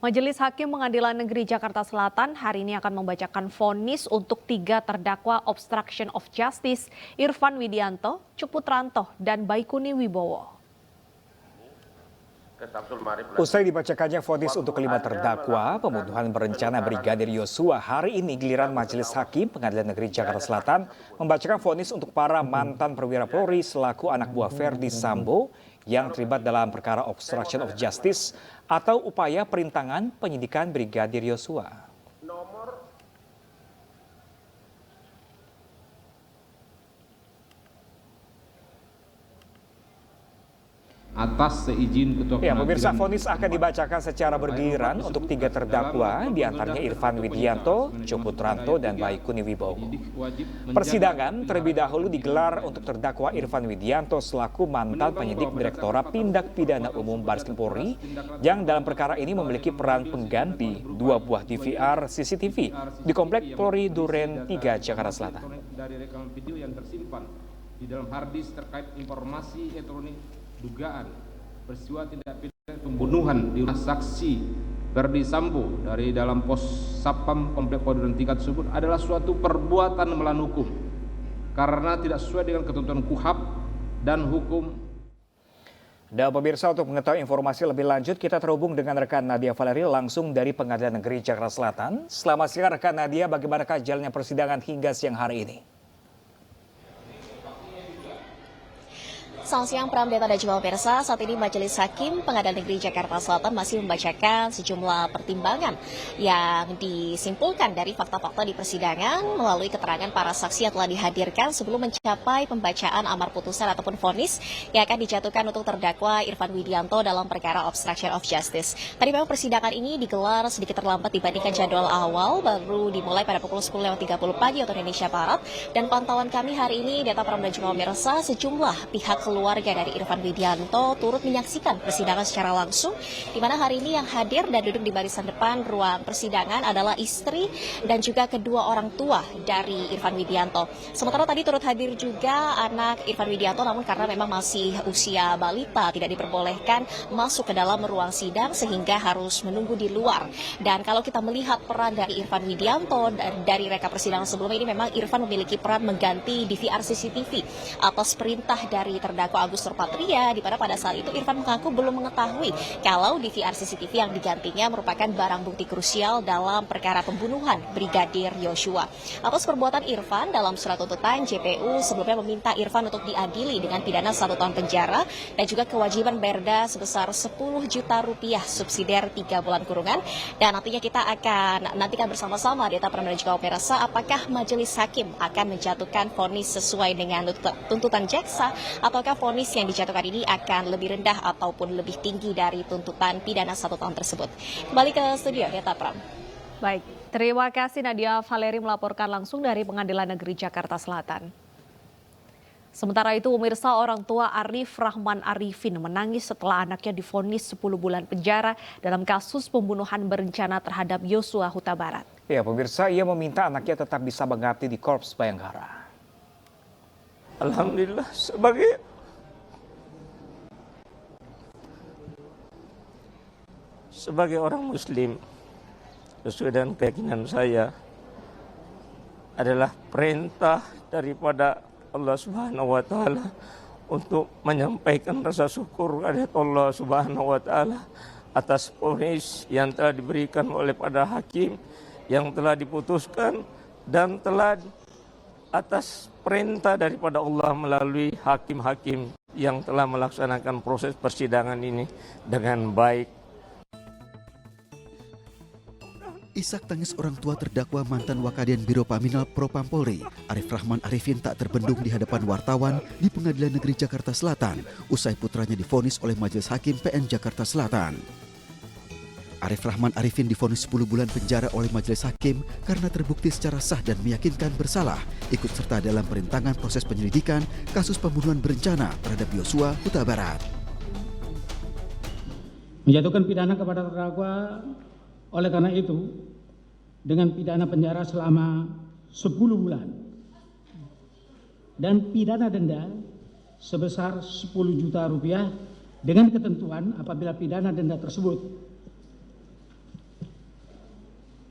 Majelis Hakim Pengadilan Negeri Jakarta Selatan hari ini akan membacakan vonis untuk 3 terdakwa obstruction of justice, Irfan Widianto, Cukputranto, dan Baikuni Wibowo. Usai dibacakannya vonis untuk 5 terdakwa pembunuhan berencana Brigadir Yosua, hari ini giliran Majelis Hakim Pengadilan Negeri Jakarta Selatan membacakan vonis untuk para mantan perwira Polri selaku anak buah Verdi Sambo yang terlibat dalam perkara obstruction of justice atau upaya perintangan penyidikan Brigadir Yosua. Atas seizin Ketua Ya, pemirsa, vonis akan dibacakan secara bergiliran untuk 3 terdakwa, diantaranya Irfan Widianto, Cukputranto, dan Baikuni Wibowo. Persidangan terlebih dahulu digelar untuk terdakwa Irfan Widianto selaku mantan penyidik Direktorat Tindak Pidana Umum Bareskrim Polri yang dalam perkara ini memiliki peran pengganti 2 buah DVR CCTV di Komplek Polri Duren 3 Jakarta Selatan. Dari rekaman video yang tersimpan di dalam harddisk terkait informasi elektronik dugaan peristiwa tindak pidana pembunuhan di rumah saksi Verdi Sambo dari dalam pos Sapam Komplek Polri Duren 3 tersebut adalah suatu perbuatan melawan hukum karena tidak sesuai dengan ketentuan KUHP dan hukum. Dan pemirsa, untuk mengetahui informasi lebih lanjut kita terhubung dengan rekan Nadia Valeri langsung dari Pengadilan Negeri Jakarta Selatan. Selamat siang rekan Nadia, bagaimanakah jalannya persidangan hingga siang hari ini? Selamat siang Pramdeta dan juga pemirsa. Saat ini Majelis Hakim Pengadilan Negeri Jakarta Selatan masih membacakan sejumlah pertimbangan yang disimpulkan dari fakta-fakta di persidangan melalui keterangan para saksi yang telah dihadirkan sebelum mencapai pembacaan amar putusan ataupun vonis yang akan dijatuhkan untuk terdakwa Irfan Widianto dalam perkara obstruction of justice. Tadi memang persidangan ini digelar sedikit terlambat dibandingkan jadwal awal, baru dimulai pada pukul 10.30 pagi waktu Indonesia Barat. Dan pantauan kami hari ini, Data Pram dan juga pemirsa, sejumlah pihak keluarga dari Irfan Widianto turut menyaksikan persidangan secara langsung, di mana hari ini yang hadir dan duduk di barisan depan ruang persidangan adalah istri dan juga kedua orang tua dari Irfan Widianto. Sementara tadi turut hadir juga anak Irfan Widianto, namun karena memang masih usia balita tidak diperbolehkan masuk ke dalam ruang sidang sehingga harus menunggu di luar. Dan kalau kita melihat peran dari Irfan Widianto dari reka persidangan sebelumnya, ini memang Irfan memiliki peran mengganti DVR CCTV atas perintah dari terdakwa Agus Nurpatria, di mana pada saat itu Irfan mengaku belum mengetahui kalau DVR CCTV yang digantinya merupakan barang bukti krusial dalam perkara pembunuhan Brigadir Yosua. Atas perbuatan Irfan, dalam surat tuntutan JPU sebelumnya meminta Irfan untuk diadili dengan pidana 1 tahun penjara dan juga kewajiban berda sebesar 10 juta rupiah subsidiar 3 bulan kurungan. Dan nantinya kita akan nantikan bersama-sama Data Pram dan juga pemirsa apakah majelis hakim akan menjatuhkan vonis sesuai dengan tuntutan jaksa ataukah vonis yang dijatuhkan ini akan lebih rendah ataupun lebih tinggi dari tuntutan pidana 1 tahun tersebut. Kembali ke studio, Data Pram. Baik, terima kasih Nadia Valeri melaporkan langsung dari Pengadilan Negeri Jakarta Selatan. Sementara itu, pemirsa, orang tua Arif Rahman Arifin menangis setelah anaknya divonis 10 bulan penjara dalam kasus pembunuhan berencana terhadap Yosua Huta Barat. Ya, pemirsa, ia meminta anaknya tetap bisa mengabdi di Korps Bayangkara. Alhamdulillah, sebagai orang muslim, sesuai dengan keyakinan saya, adalah perintah daripada Allah Subhanahu wa taala untuk menyampaikan rasa syukur kepada Allah Subhanahu wa taala atas vonis yang telah diberikan oleh para hakim yang telah diputuskan dan telah atas perintah daripada Allah melalui hakim-hakim yang telah melaksanakan proses persidangan ini dengan baik. Isak tangis orang tua terdakwa mantan Wakadian Biro Paminal Propam Polri, Arif Rahman Arifin, tak terbendung di hadapan wartawan di Pengadilan Negeri Jakarta Selatan usai putranya divonis oleh Majelis Hakim PN Jakarta Selatan. Arif Rahman Arifin divonis 10 bulan penjara oleh Majelis Hakim karena terbukti secara sah dan meyakinkan bersalah ikut serta dalam perintangan proses penyelidikan kasus pembunuhan berencana terhadap Yosua Huta Barat. Menjatuhkan pidana kepada terdakwa oleh karena itu dengan pidana penjara selama 10 bulan dan pidana denda sebesar 10 juta rupiah dengan ketentuan apabila pidana denda tersebut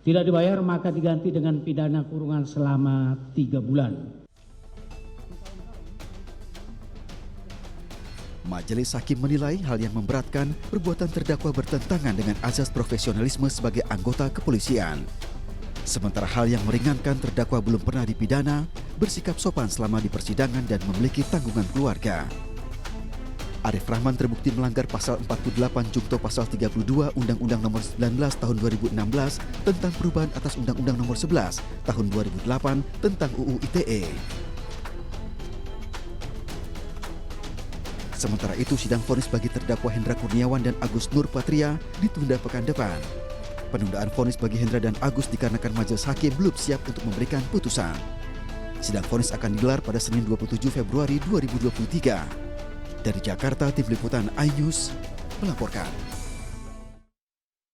Tidak dibayar maka diganti dengan pidana kurungan selama 3 bulan. Majelis Hakim menilai hal yang memberatkan perbuatan terdakwa bertentangan dengan azas profesionalisme sebagai anggota kepolisian. Sementara hal yang meringankan terdakwa belum pernah dipidana, bersikap sopan selama di persidangan dan memiliki tanggungan keluarga. Arif Rahman terbukti melanggar pasal 48 Jungto pasal 32 Undang-Undang Nomor 19 Tahun 2016 tentang perubahan atas Undang-Undang Nomor 11 Tahun 2008 tentang UU ITE. Sementara itu, sidang vonis bagi terdakwa Hendra Kurniawan dan Agus Nur Patria ditunda pekan depan. Penundaan vonis bagi Hendra dan Agus dikarenakan majelis hakim belum siap untuk memberikan putusan. Sidang vonis akan digelar pada Senin 27 Februari 2023. Dari Jakarta, Tim Liputan iNews melaporkan.